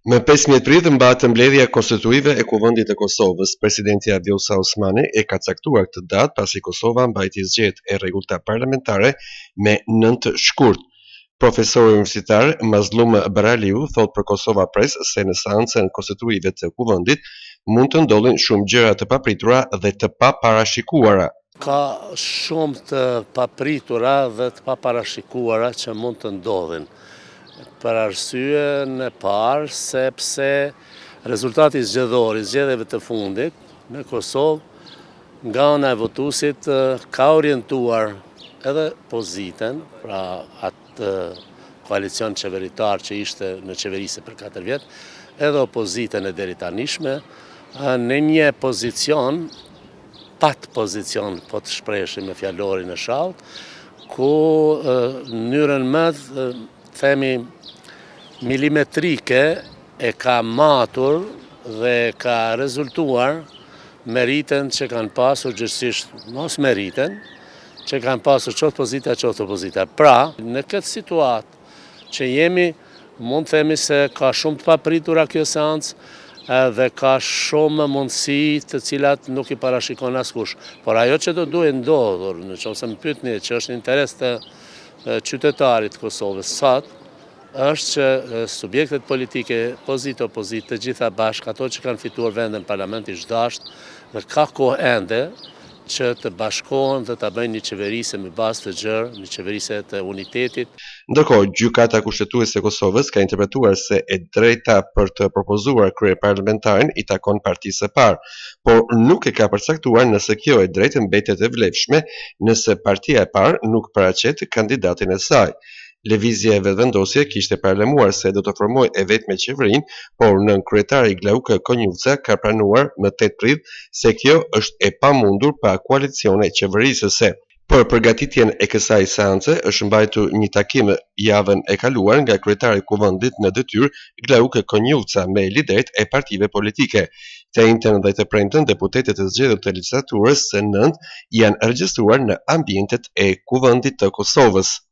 Me 15 prill mbahet mbledhja konstituive e Kuvendit të Kosovës. Presidentja Vjosa Osmani e ka caktuar këtë datë pasi Kosova mbajti zgjedhjet e rregullta parlamentare me 9 shkurt. Profesori universitar Mazlum Baraliu thot për Kosova Press se në seancën konstituive të Kuvendit mund të ndodhin shumë gjëra të papritura dhe të paparashikuara. Ka shumë të papritura dhe të paparashikuara që mund të ndodhin. Për arsye në parë sepse rezultati zgjedhor i zgjedhjeve të fundit në Kosovë nga ana e votuesit ka orientuar edhe pozitën, pra atë koalicion qeveritar që ishte në qeverisje për 4 vjet, edhe opozitën e deri tanishme në një pozicion, pat pozicion, po të shpreheshim me fjalorin e shalt, ku mënyrën më themi milimetrike e ka matur dhe ka rezultuar meritën që kanë pasur gjithsesisht, mos meritën, që kanë pasur qoftë pozita, qoftë opozita. Pra, në këtë situatë që jemi, mund themi se ka shumë të papritura kjo seancë dhe ka shumë mundësi të cilat nuk i parashikon askush. Por ajo që do duhet ndodhur, nëse më pyetni që është interes të qytetarit të Kosovës sot, është që subjektet politike, pozitë, opozitë, të gjitha bashkë, ato që kanë fituar vende në parlament i zhdasht, dhe ka kohë ende që të bashkohen dhe të bëjnë një qeverisje me bazë të gjerë, një qeverisje të unitetit. Ndërkohë, gjykata kushtetuese e Kosovës ka interpretuar se e drejta për të propozuar kryeparlamentarin i takon partisë së parë, por nuk e ka përcaktuar nëse kjo e drejtë mbetet e vlefshme nëse partia e parë nuk paraqet kandidatin e saj. Lëvizja e vetëvendosje kishte parlemuar se do të formojë e vetme qeverinë, por nën kryetari Glauka Konjuca ka pranuar më 8 prill se kjo është e pamundur pa koalicione qeverisëse. Për përgatitjen e kësaj seance është mbajtur një takim javën e kaluar nga kryetari i Kuvendit në detyrë Glauka Konjuca me liderët e partive politike. Të njëjtën dhe të premten deputetët e zgjedhur të legjislaturës së 9 janë regjistruar në ambientet e Kuvendit të Kosovës.